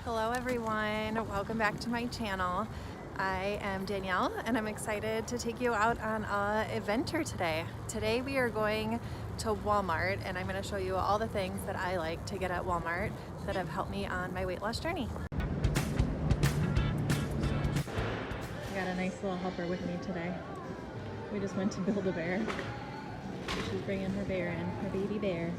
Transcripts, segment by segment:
Hello everyone, welcome back to my channel. I am Danielle and I'm excited to take you out on an adventure today. Today we are going to Walmart and I'm going to show you all the things that I like to get at Walmart that have helped me on my weight loss journey. I got a nice little helper with me today. We just went to Build-A-Bear. She's bringing her bear in, her baby bear.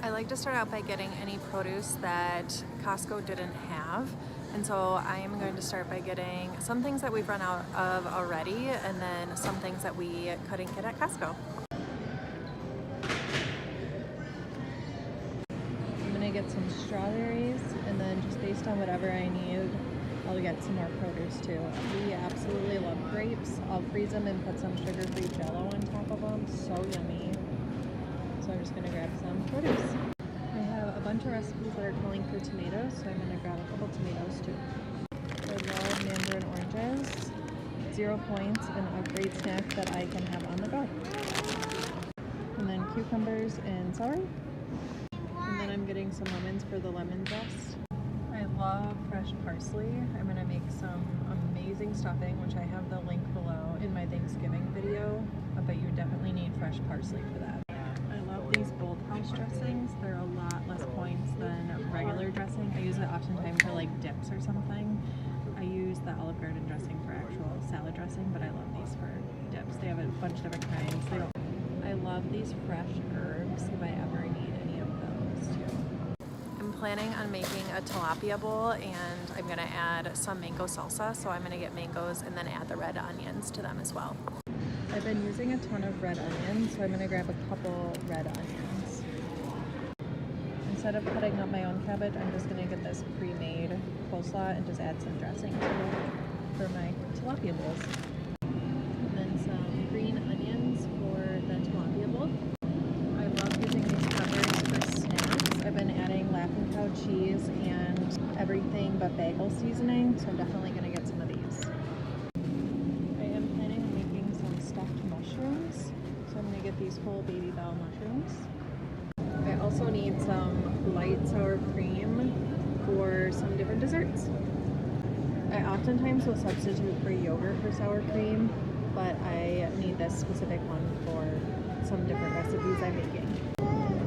I like to start out by getting any produce that Costco didn't have, and so I am going to start by getting some things that we've run out of already and then some things that we couldn't get at Costco. I'm going to get some strawberries, and then just based on whatever I need, I'll get some more produce too. We absolutely love grapes. I'll freeze them and put some sugar-free Jell-O on top of them. So yummy. So I'm just going to grab some produce. I have a bunch of recipes that are calling for tomatoes, so I'm going to grab a couple tomatoes too. I love mandarin oranges. 0 points and a great snack that I can have on the go. And then cucumbers and celery. And then I'm getting some lemons for the lemon zest. I love fresh parsley. I'm going to make some amazing stuffing, which I have the link below in my Thanksgiving video, but you definitely need fresh parsley for that. I love these Bolthouse dressings. They're a lot less points than regular dressing. I use it oftentimes for like dips or something. I use the Olive Garden dressing for actual salad dressing, but I love these for dips. They have a bunch of different kinds. I love these fresh herbs if I ever need any of those too. I'm planning on making a tilapia bowl, and I'm going to add some mango salsa, so I'm going to get mangoes and then add the red onions to them as well. I've been using a ton of red onions, so I'm going to grab a couple red onions. Instead of cutting up my own cabbage, I'm just going to get this pre-made coleslaw and just add some dressing to it for my tilapia bowls. And then some green onions for the tilapia bowl. I love using these peppers for snacks. I've been adding Laughing Cow cheese and everything but bagel seasoning, so I'm definitely going to get some of these. I am planning on making some stuffed mushrooms, so I'm going to get these whole baby bell mushrooms. I also need some light sour cream for some different desserts. I oftentimes will substitute for yogurt for sour cream, but I need this specific one for some different recipes I'm making.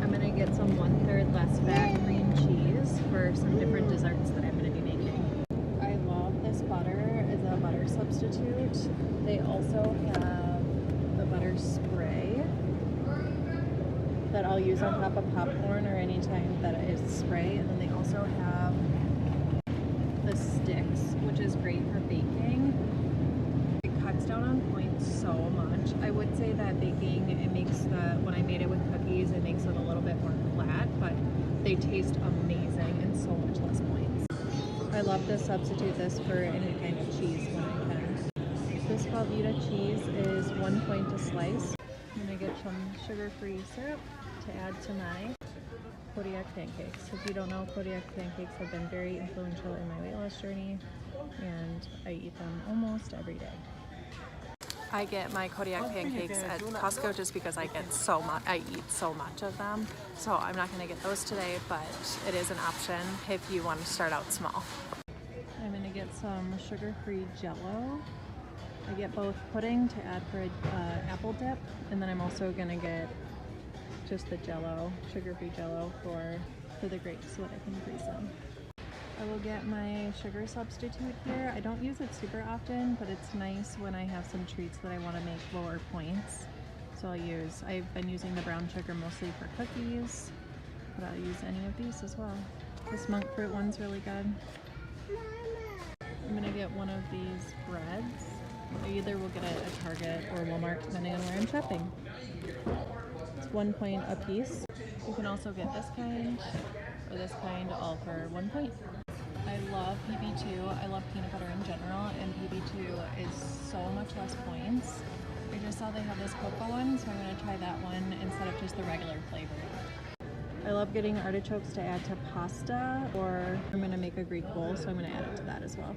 I'm going to get some 1/3 less fat cream cheese for some different desserts that I'm going to be making. I love this butter as a butter substitute. They also have the butter spray that I'll use on top of popcorn or any time that it is spray, and then they also have the sticks, which is great for baking. It cuts down on points so much. I would say that baking, it makes when I made it with cookies, it makes it a little bit more flat, but they taste amazing and so much less points. I love to substitute this for any kind of cheese when I can. This Velveeta cheese is 1 point a slice. I'm going to get some sugar-free syrup to add to my Kodiak pancakes. If you don't know, Kodiak pancakes have been very influential in my weight loss journey, and I eat them almost every day. I get my Kodiak pancakes at Costco just because I eat so much of them. So I'm not going to get those today, but it is an option if you want to start out small. I'm going to get some sugar-free Jell-O. I get both pudding to add for apple dip, and then I'm also going to get just the Jell-O, sugar-free Jell-O for the grapes so that I can freeze them. I will get my sugar substitute here. I don't use it super often, but it's nice when I have some treats that I want to make lower points. So I've been using the brown sugar mostly for cookies, but I'll use any of these as well. This monk fruit one's really good. I'm gonna get one of these breads. I either will get it at Target or Walmart, depending on where I'm shopping. It's 1 point a piece. You can also get this kind or this kind, all for 1 point. I love PB2. I love peanut butter in general, and PB2 is so much less points. I just saw they have this cocoa one, so I'm going to try that one instead of just the regular flavor. I love getting artichokes to add to pasta, or I'm going to make a Greek bowl, so I'm going to add it to that as well.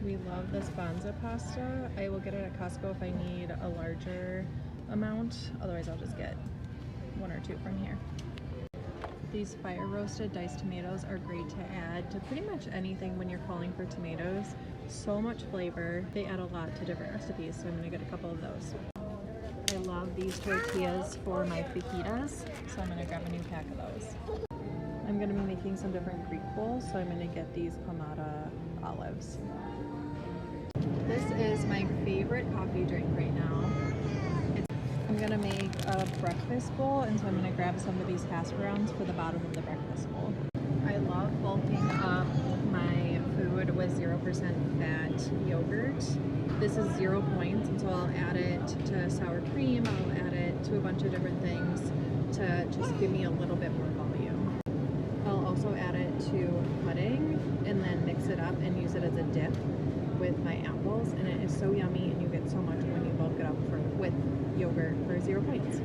We love this Banza pasta. I will get it at Costco if I need a larger amount, otherwise I'll just get 1 or 2 from here. These fire roasted diced tomatoes are great to add to pretty much anything when you're calling for tomatoes. So much flavor. They add a lot to different recipes, so I'm gonna get a couple of those. I love these tortillas for my fajitas, so I'm gonna grab a new pack of those. I'm gonna be making some different Greek bowls, so I'm gonna get these Clamato olives. This is my favorite coffee drink right now. I'm gonna make a breakfast bowl, and so I'm gonna grab some of these hash browns for the bottom of the breakfast bowl. I love bulking up my food with 0% fat yogurt. This is 0 points, and so I'll add it to sour cream, I'll add it to a bunch of different things to just give me a little bit more volume. I'll also add it to pudding and then mix it up and use it as a dip with my apples, and it is so yummy, and you get so much when you bulk it up with yogurt for 0 points.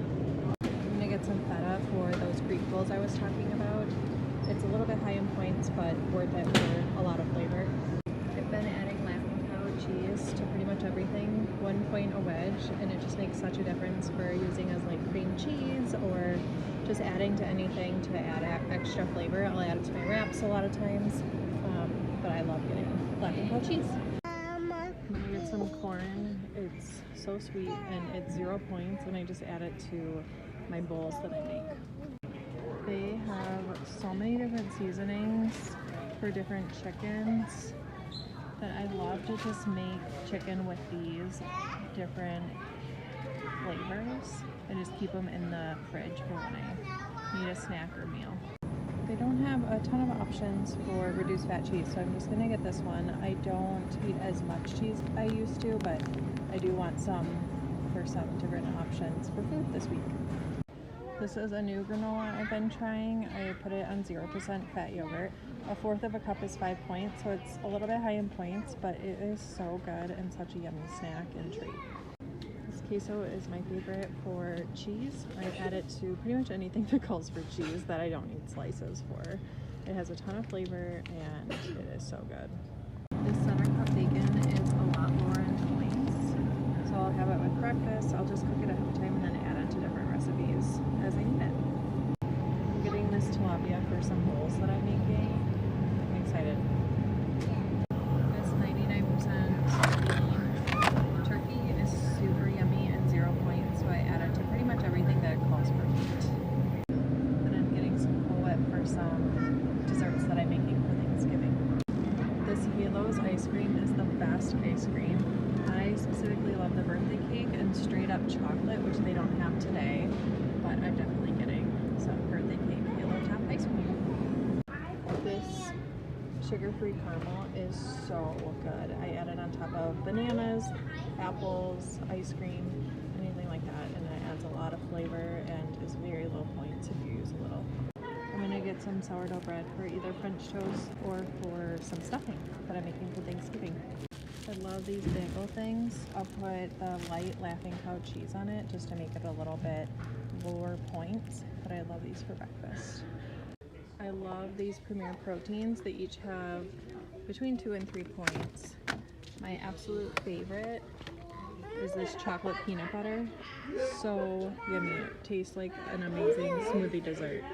I'm gonna get some feta for those Greek bowls I was talking about. It's a little bit high in points, but worth it for a lot of flavor. I've been adding laughing cow cheese to pretty much everything. 1 point a wedge, and it just makes such a difference for using as like cream cheese or just adding to anything to add extra flavor. I'll add it to my wraps a lot of times, but I love getting laughing cow cheese. I'm gonna get some corn. It's so sweet and it's 0 points, and I just add it to my bowls that I make. They have so many different seasonings for different chickens that I love to just make chicken with these different flavors and just keep them in the fridge for when I need a snack or meal. They don't have a ton of options for reduced fat cheese, so I'm just gonna get this one. I don't eat as much cheese as I used to, but I do want some for some different options for food this week. This is a new granola I've been trying. I put it on 0% fat yogurt. 1/4 of a cup is 5 points, so it's a little bit high in points, but it is so good and such a yummy snack and treat. This queso is my favorite for cheese. I add it to pretty much anything that calls for cheese that I don't need slices for. It has a ton of flavor and it is so good. This center cut bacon is a lot lower in points, so I'll have it with breakfast. I'll just cook it ahead of time and then add it to different recipes as I need it. I'm getting this tilapia for some bowls that I'm making. I'm excited. This 99% beef turkey is super yummy and 0 points, so I add it to pretty much everything that calls for meat. Then I'm getting some Cool Whip for some desserts that I'm making for Thanksgiving. This Halo's ice cream is the best ice cream. I specifically love the birthday cake and straight up chocolate, which they don't have today, but I'm definitely getting some birthday cake Halo top ice cream. This sugar-free caramel is so good. I add it on top of bananas, apples, ice cream, anything like that, and it adds a lot of flavor and is very low points if you use a little. I'm gonna get some sourdough bread for either French toast or for some stuffing that I'm making for Thanksgiving. I love these bagel things. I'll put the light laughing cow cheese on it just to make it a little bit lower points, but I love these for breakfast. I love these Premier proteins. They each have between 2 and 3 points. My absolute favorite is this chocolate peanut butter. So yummy. It tastes like an amazing smoothie dessert.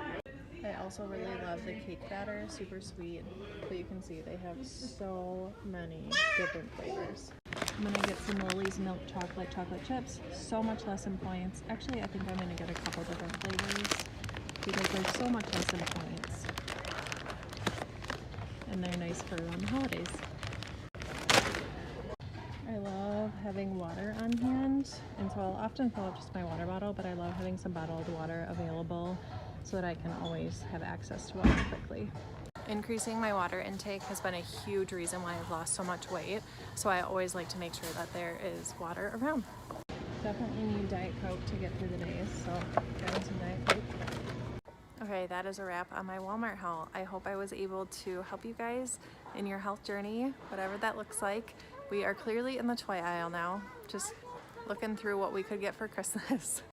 I also really love the cake batter, super sweet, but you can see they have so many different flavors. I'm gonna get some Lily's milk chocolate chips, so much less in points. Actually, I think I'm gonna get a couple different flavors because they're so much less in points. And they're nice for the holidays. I love having water on hand, and so I'll often fill up just my water bottle, but I love having some bottled water available so that I can always have access to water quickly. Increasing my water intake has been a huge reason why I've lost so much weight, so I always like to make sure that there is water around. Definitely need Diet Coke to get through the days, so grabbing some Diet Coke. Okay, that is a wrap on my Walmart haul. I hope I was able to help you guys in your health journey, whatever that looks like. We are clearly in the toy aisle now, just looking through what we could get for Christmas.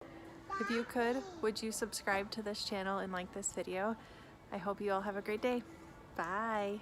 If you could, would you subscribe to this channel and like this video? I hope you all have a great day. Bye.